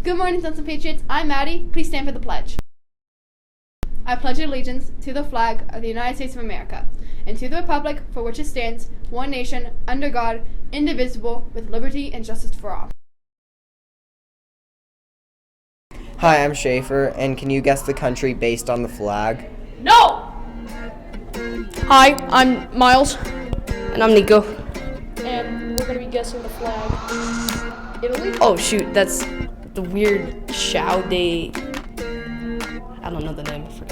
Good morning, Sons and Patriots. I'm Maddie. Please stand for the pledge. I pledge allegiance to the flag of the United States of America and to the republic for which it stands, one nation, under God, indivisible, with liberty and justice for all. Hi, I'm Schaefer, and can you guess the country based on the flag? No! Hi, I'm Miles. And I'm Nico. And we're going to be guessing the flag. Italy? Oh shoot, that's the weird Chow de... I don't know the name, I forgot.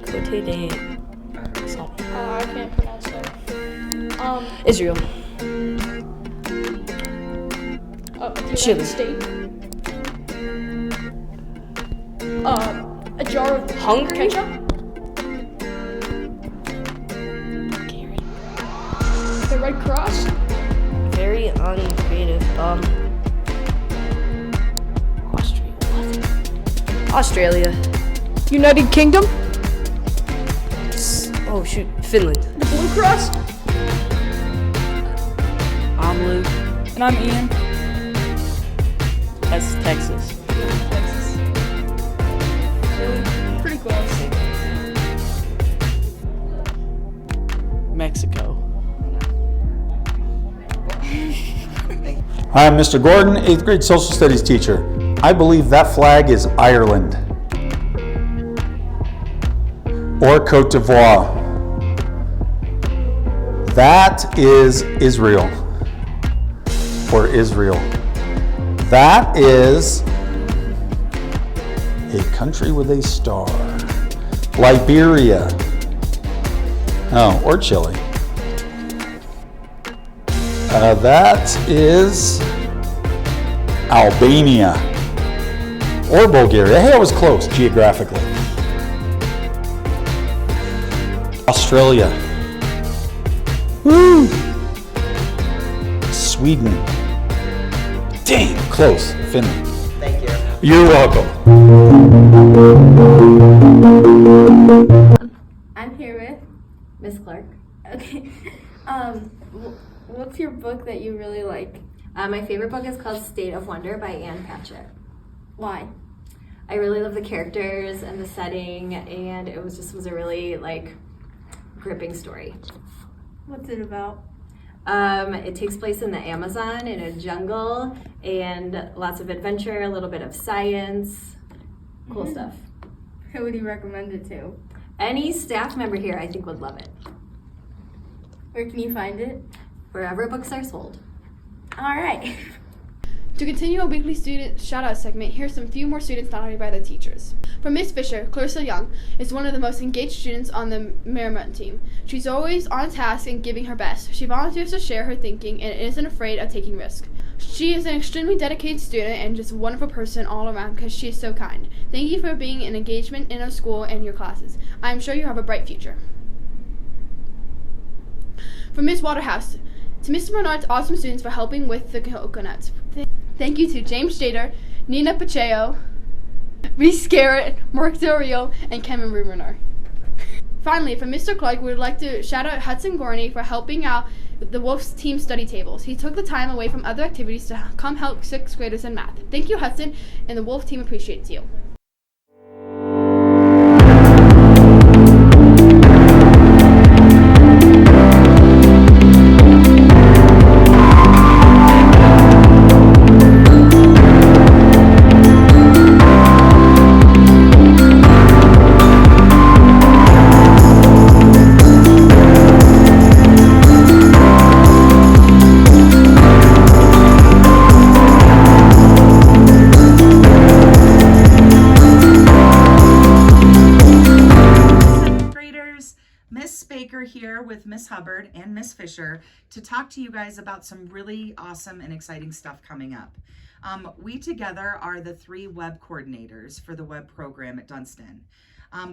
Cote de... something. I can't pronounce that. Israel. Chile. State. A jar of Hungary? ketchup? Gary. The Red Cross? Very uncreative. Australia. United Kingdom? Oh shoot, Finland. The Blue Cross? I'm Luke. And I'm Ian. That's Texas. Texas. Really? Pretty close. Mexico. Hi, I'm Mr. Gordon, 8th grade social studies teacher. I believe that flag is Ireland or Cote d'Ivoire. That is Israel or Israel. That is a country with a star. Liberia. Oh, or Chile. That is Albania or Bulgaria. Hey, I was close geographically. Australia. Woo! Sweden. Dang, close. Finland. Thank you. You're welcome. I'm here with Miss Clark. Okay. What's your book that you really like? My favorite book is called State of Wonder by Anne Patchett. Why? I really love the characters and the setting, and it was a really gripping story. What's it about? It takes place in the Amazon in a jungle, and lots of adventure, a little bit of science, cool stuff. Who would you recommend it to? Any staff member here I think would love it. Where can you find it? Wherever books are sold. All right. To continue a weekly student shout-out segment, here's some few more students nominated by the teachers. For Miss Fisher, Clarissa Young is one of the most engaged students on the Marymount team. She's always on task and giving her best. She volunteers to share her thinking and isn't afraid of taking risks. She is an extremely dedicated student and just a wonderful person all around because she is so kind. Thank you for being an engagement in our school and your classes. I am sure you have a bright future. For Ms. Waterhouse, to Mr. Bernard's awesome students for helping with the coconuts. Thank you to James Jader, Nina Pacheco, Reese Garrett, Mark Dorio, and Kevin Rubener. Finally, for Mr. Clark, we would like to shout out Hudson Gorney for helping out the Wolf's team study tables. He took the time away from other activities to come help 6th graders in math. Thank you, Hudson, and the Wolf team appreciates you. Here with Miss Hubbard and Miss Fisher to talk to you guys about some really awesome and exciting stuff coming up. We together are the 3 web coordinators for the web program at Dunstan.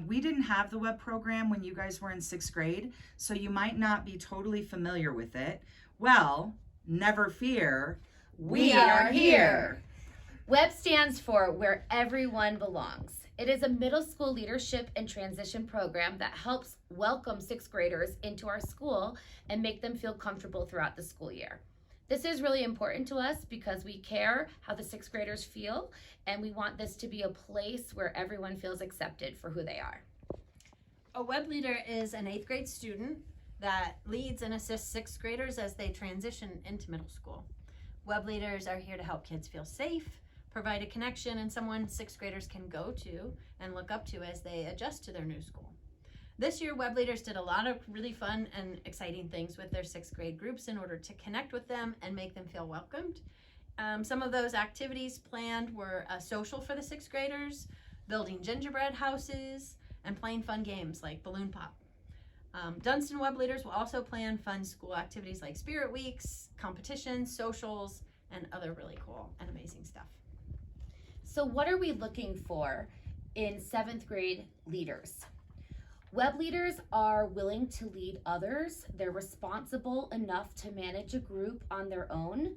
We didn't have the web program when you guys were in 6th grade, so you might not be totally familiar with it. Well, never fear, we are here. WEB stands for Where Everyone Belongs. It is a middle school leadership and transition program that helps welcome 6th graders into our school and make them feel comfortable throughout the school year. This is really important to us because we care how the 6th graders feel, and we want this to be a place where everyone feels accepted for who they are. A web leader is an 8th grade student that leads and assists 6th graders as they transition into middle school. Web leaders are here to help kids feel safe, provide a connection, and someone 6th graders can go to and look up to as they adjust to their new school. This year, web leaders did a lot of really fun and exciting things with their 6th grade groups in order to connect with them and make them feel welcomed. Some of those activities planned were a social for the 6th graders, building gingerbread houses, and playing fun games like balloon pop. Dunston web leaders will also plan fun school activities like spirit weeks, competitions, socials, and other really cool and amazing stuff. So what are we looking for in 7th grade leaders? Web leaders are willing to lead others. They're responsible enough to manage a group on their own.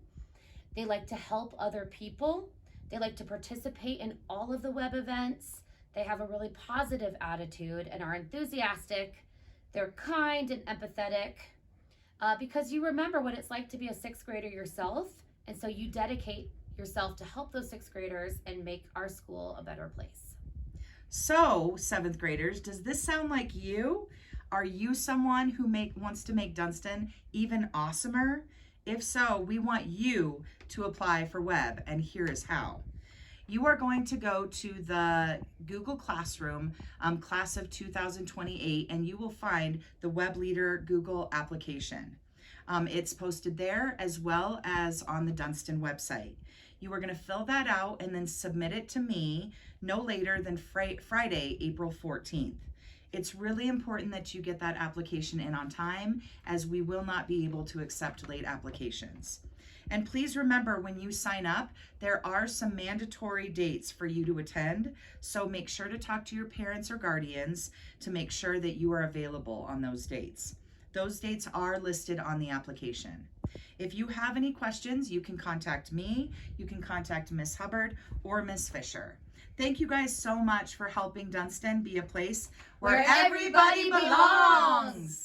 They like to help other people. They like to participate in all of the web events. They have a really positive attitude and are enthusiastic. They're kind and empathetic because you remember what it's like to be a 6th grader yourself, and so you dedicate yourself to help those 6th graders and make our school a better place. So, 7th graders, does this sound like you? Are you someone who wants to make Dunston even awesomer? If so, we want you to apply for web, and here is how. You are going to go to the Google Classroom, class of 2028, and you will find the Web Leader Google application. It's posted there as well as on the Dunston website. You are going to fill that out and then submit it to me no later than Friday, April 14th. It's really important that you get that application in on time, as we will not be able to accept late applications. And please remember, when you sign up, there are some mandatory dates for you to attend, so make sure to talk to your parents or guardians to make sure that you are available on those dates. Those dates are listed on the application. If you have any questions, you can contact me, you can contact Miss Hubbard or Miss Fisher. Thank you guys so much for helping Dunston be a place where everybody belongs.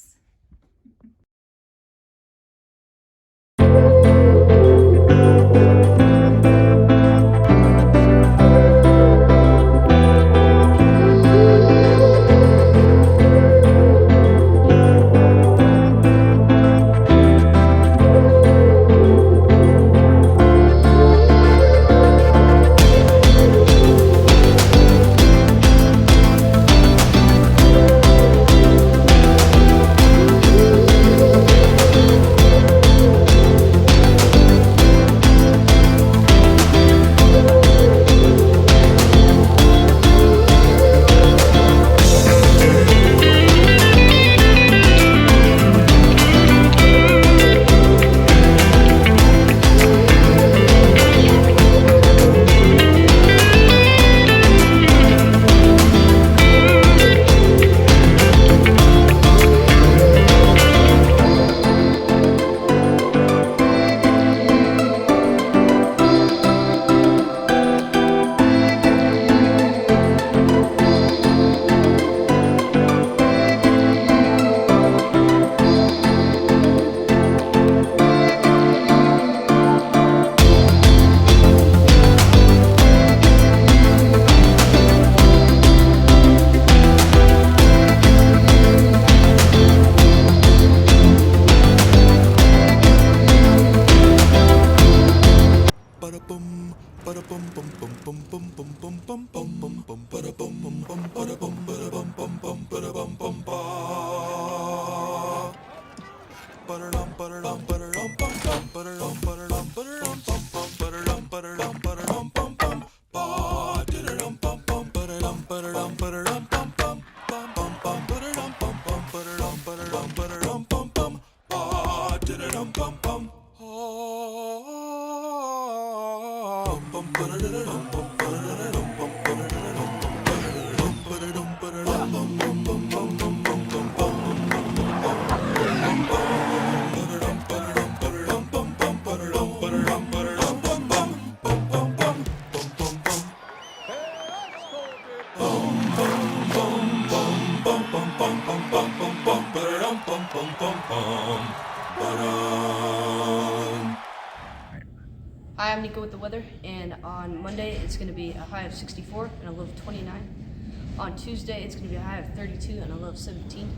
Hi, I'm Nico with the weather, and on Monday it's going to be a high of 64 and a low of 29. On Tuesday it's going to be a high of 32 and a low of 17.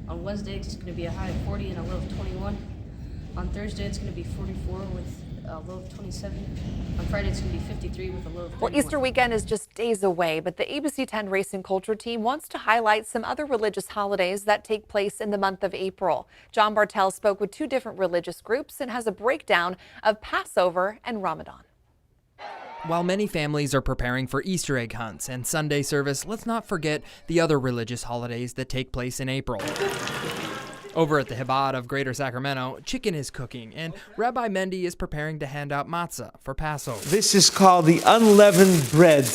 On Wednesday it's going to be a high of 40 and a low of 21. On Thursday it's going to be 44 with a low of 27. On Friday it's going to be 53 with a low of 31. Well, Easter weekend is just days away, but the ABC 10 Race and Culture team wants to highlight some other religious holidays that take place in the month of April. John Bartel spoke with 2 different religious groups and has a breakdown of Passover and Ramadan. While many families are preparing for Easter egg hunts and Sunday service, let's not forget the other religious holidays that take place in April. Over at the Chabad of Greater Sacramento, chicken is cooking, and Rabbi Mendy is preparing to hand out matzah for Passover. This is called the unleavened bread,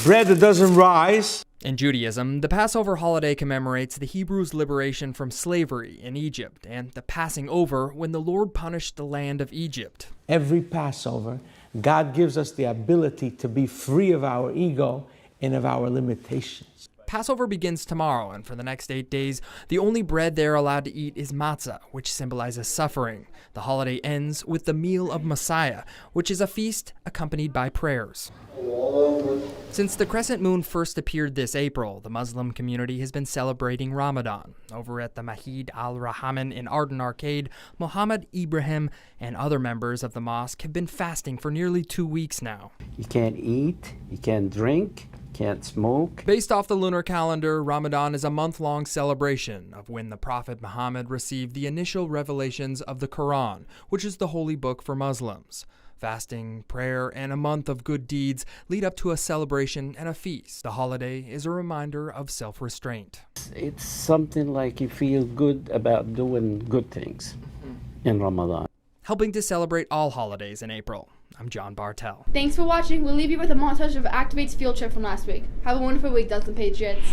bread that doesn't rise. In Judaism, the Passover holiday commemorates the Hebrews' liberation from slavery in Egypt and the passing over when the Lord punished the land of Egypt. Every Passover, God gives us the ability to be free of our ego and of our limitations. Passover begins tomorrow, and for the next 8 days, the only bread they're allowed to eat is matzah, which symbolizes suffering. The holiday ends with the meal of Messiah, which is a feast accompanied by prayers. Since the crescent moon first appeared this April, the Muslim community has been celebrating Ramadan. Over at the Mahid al-Rahman in Arden Arcade, Mohammed Ibrahim and other members of the mosque have been fasting for nearly 2 weeks now. You can't eat, you can't drink, can't smoke. Based off the lunar calendar, Ramadan is a month-long celebration of when the Prophet Muhammad received the initial revelations of the Quran, which is the holy book for Muslims. Fasting, prayer, and a month of good deeds lead up to a celebration and a feast. The holiday is a reminder of self-restraint. It's something like you feel good about doing good things in Ramadan. Helping to celebrate all holidays in April, I'm John Bartel. Thanks for watching. We'll leave you with a montage of Activate's field trip from last week. Have a wonderful week, Ducks and Patriots.